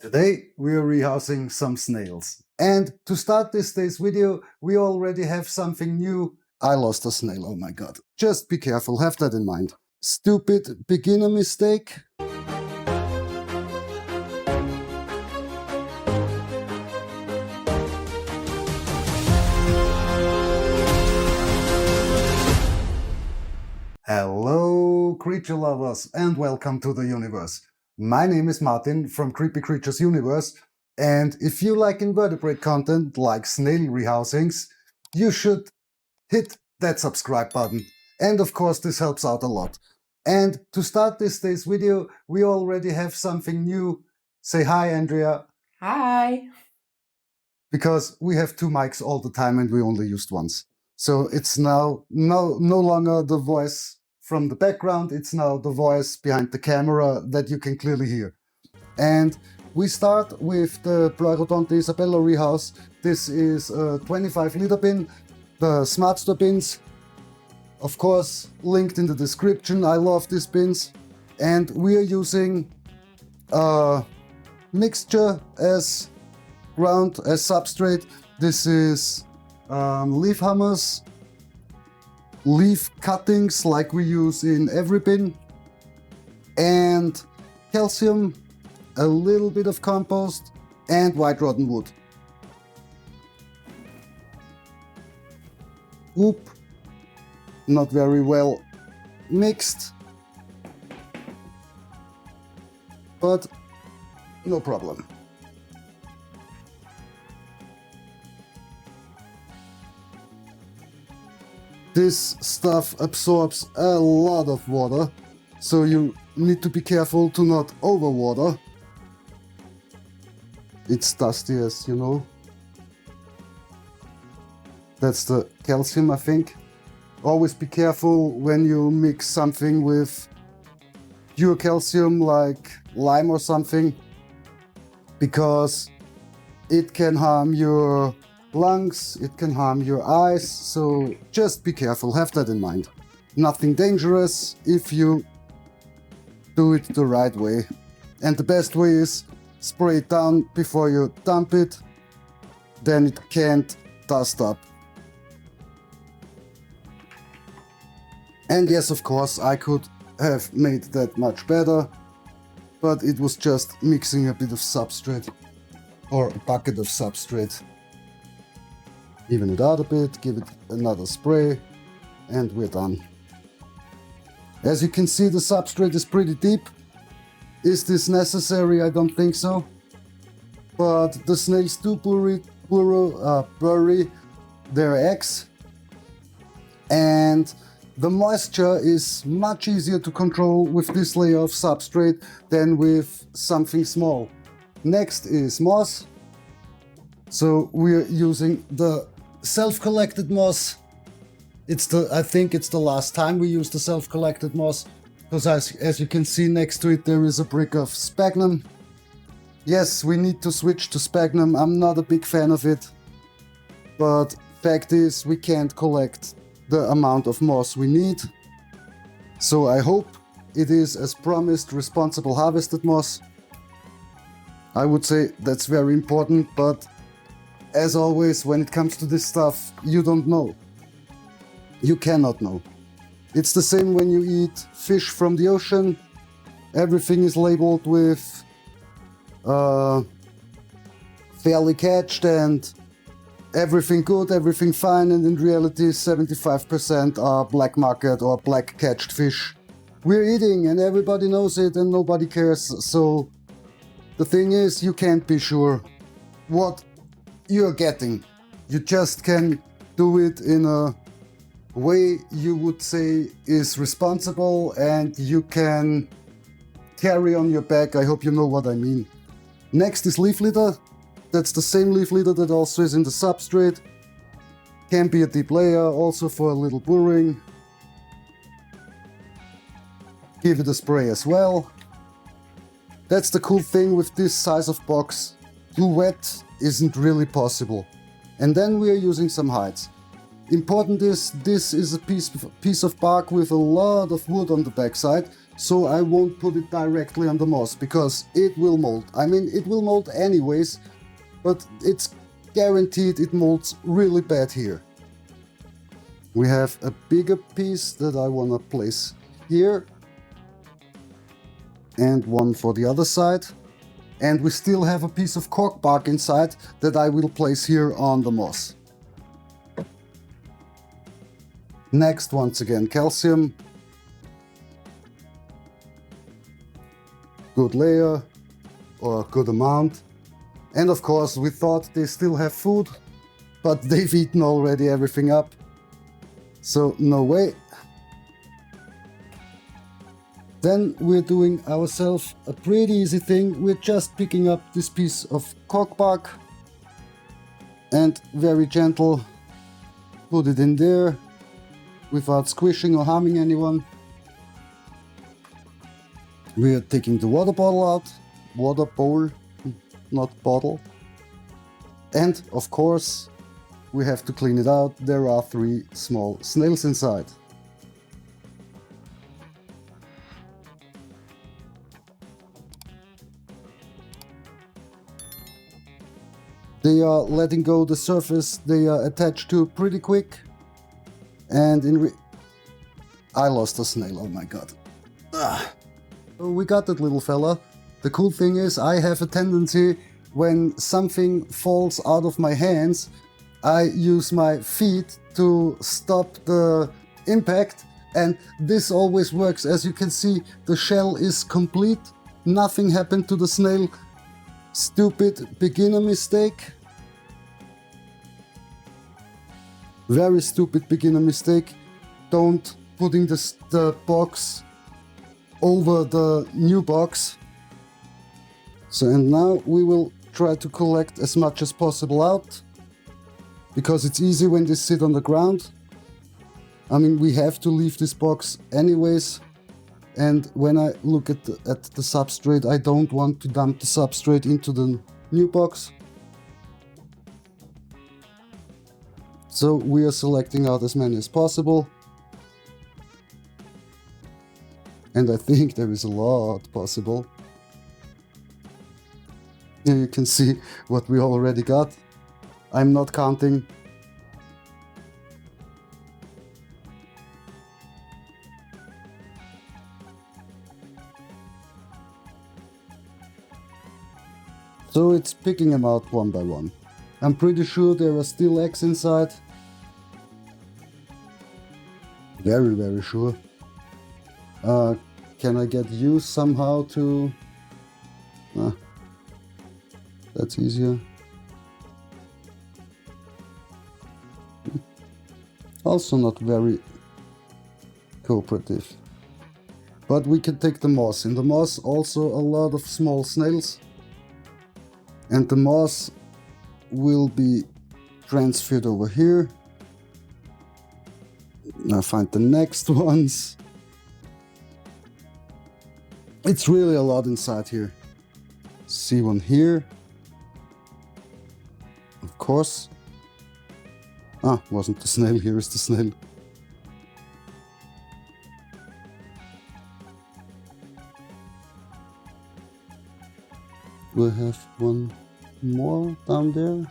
Today we are rehousing some snails. And to start this day's video, we already have something new. I lost a snail, oh my god. Just be careful, have that in mind. Stupid beginner mistake. Hello creature lovers and welcome to the universe. My name is Martin from Creepy Creatures Universe, and if you like invertebrate content like snail rehousings, you should hit that subscribe button. And of course this helps out a lot. And to start this day's video, we already have something new. Say hi, Andrea. Hi. Because we have two mics all the time and we only used once. So it's now no longer the voice from the background, it's now the voice behind the camera that you can clearly hear. And we start with the Pleurodonte isabella rehouse. This is a 25-liter bin, the SmartStore bins. Of course, linked in the description. I love these bins. And we are using a mixture as ground, as substrate. This is leaf hammers, leaf cuttings like we use in every bin, and calcium, a little bit of compost, and white rotten wood. Oop, not very well mixed, but no problem. This stuff absorbs a lot of water, so you need to be careful to not overwater. It's dusty, as you know. That's the calcium, I think. Always be careful when you mix something with pure calcium like lime or something, because it can harm your lungs, it can harm your eyes, so just be careful, have that in mind. Nothing dangerous if you do it the right way. And the best way is spray it down before you dump it, then it can't dust up. And yes, of course, I could have made that much better, but it was just mixing a bit of substrate, or a bucket of substrate. Even it out a bit, give it another spray, and we're done. As you can see, the substrate is pretty deep. Is this necessary? I don't think so. But the snails do bury their eggs, and the moisture is much easier to control with this layer of substrate than with something small. Next is moss. So we're using the self-collected moss. I think it's the last time we use the self-collected moss, because as you can see next to it there is a brick of sphagnum. Yes, we need to switch to sphagnum. I'm not a big fan of it, but fact is we can't collect the amount of moss we need. So I hope it is, as promised, responsible harvested moss. I would say that's very important, but as always, when it comes to this stuff, you don't know. You cannot know. It's the same when you eat fish from the ocean. Everything is labeled with fairly catched and everything good, everything fine, and in reality 75% are black market or black catched fish. We're eating and everybody knows it and nobody cares, so the thing is, you can't be sure what you're getting. You just can do it in a way you would say is responsible and you can carry on your back. I hope you know what I mean. Next is leaf litter. That's the same leaf litter that also is in the substrate. Can be a deep layer, also for a little burring. Give it a spray as well. That's the cool thing with this size of box. Too wet isn't really possible. And then we are using some hides. Important is, this is a piece of bark with a lot of wood on the backside, so I won't put it directly on the moss because it will mold. I mean, it will mold anyways, but it's guaranteed it molds really bad here. We have a bigger piece that I want to place here and one for the other side. And we still have a piece of cork bark inside that I will place here on the moss. Next, once again, calcium. Good layer or a good amount. And of course, we thought they still have food, but they've eaten already everything up. So no way. Then we're doing ourselves a pretty easy thing. We're just picking up this piece of cork bark and very gentle put it in there without squishing or harming anyone. We are taking the water bottle out, water bowl, not bottle. And of course, we have to clean it out. There are 3 small snails inside. They are letting go the surface they are attached to pretty quick. And I lost a snail, oh my god. So we got that little fella. The cool thing is I have a tendency when something falls out of my hands, I use my feet to stop the impact, and this always works. As you can see, the shell is complete. Nothing happened to the snail. Stupid beginner mistake. Very stupid beginner mistake. Don't putting the box over the new box. So, and now we will try to collect as much as possible out, because it's easy when they sit on the ground. I mean, we have to leave this box anyways. And when I look at the substrate, I don't want to dump the substrate into the new box. So we are selecting out as many as possible. And I think there is a lot possible. Here you can see what we already got. I'm not counting. So it's picking them out one by one. I'm pretty sure there are still eggs inside. Very, very sure. Can I get you somehow to... that's easier. Also not very cooperative. But we can take the moss. In the moss also a lot of small snails. And the moss will be transferred over here. Now find the next ones. It's really a lot inside here. See one here. Of course. Wasn't the snail, here is the snail. We'll have one more down there.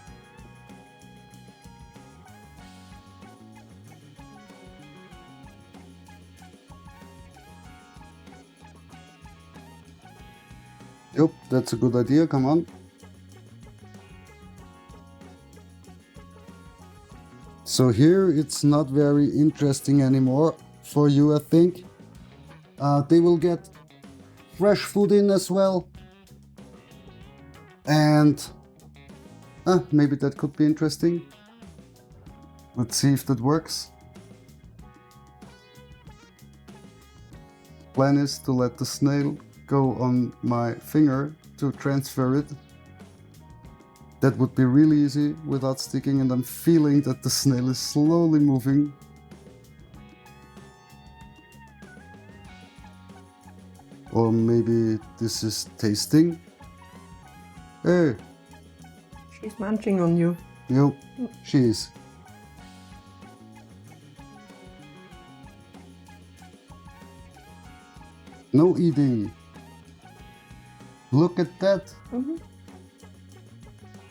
Yep, that's a good idea, come on. So here it's not very interesting anymore for you, I think. They will get fresh food in as well. And maybe that could be interesting. Let's see if that works. Plan is to let the snail go on my finger to transfer it. That would be really easy without sticking, and I'm feeling that the snail is slowly moving. Or maybe this is tasting. Hey! She's munching on you. Yep, she is. No eating. Look at that. Mm-hmm.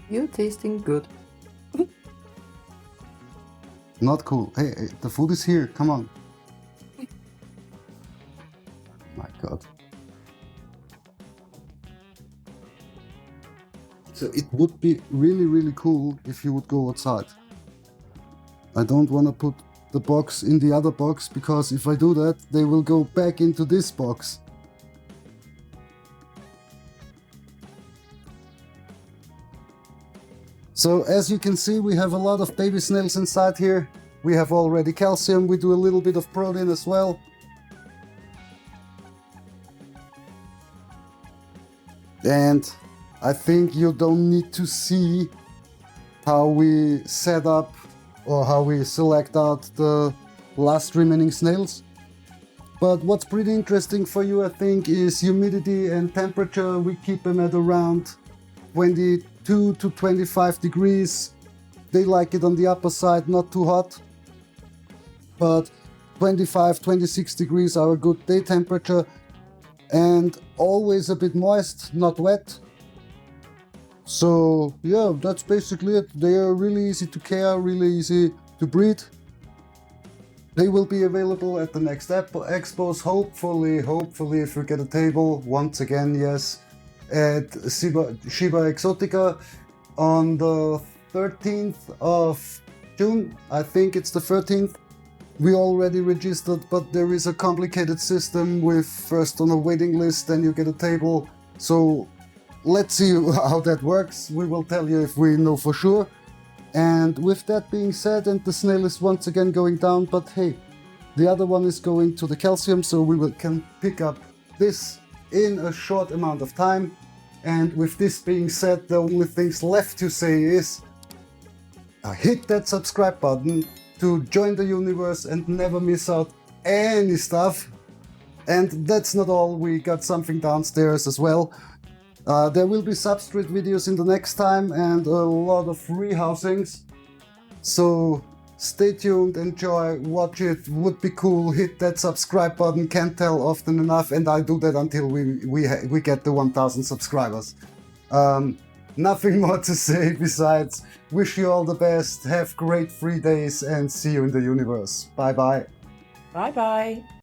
You're tasting good. Not cool. Hey, hey, the food is here. Come on. My God. So it would be really, really cool if you would go outside. I don't want to put the box in the other box, because if I do that, they will go back into this box. So as you can see, we have a lot of baby snails inside here. We have already calcium. We do a little bit of protein as well. And I think you don't need to see how we set up or how we select out the last remaining snails. But what's pretty interesting for you, I think, is humidity and temperature. We keep them at around 22 to 25 degrees. They like it on the upper side, not too hot. But 25, 26 degrees are a good day temperature. And always a bit moist, not wet. So yeah, that's basically it. They are really easy to care, really easy to breed. They will be available at the next expos, hopefully if we get a table, once again, yes, at Shiba Exotica on the 13th of June. I think it's the 13th. We already registered, but there is a complicated system with first on a waiting list, then you get a table. So let's see how that works. We will tell you if we know for sure. And with that being said, and the snail is once again going down, but hey, the other one is going to the calcium, so we can pick up this in a short amount of time. And with this being said, the only things left to say is hit that subscribe button to join the universe and never miss out any stuff. And that's not all, we got something downstairs as well. There will be Substrate videos in the next time and a lot of rehousings. So stay tuned, enjoy, watch it, would be cool, hit that subscribe button, can't tell often enough, and I do that until we get the 1000 subscribers. Nothing more to say besides wish you all the best, have great 3 days, and see you in the universe. Bye bye. Bye bye.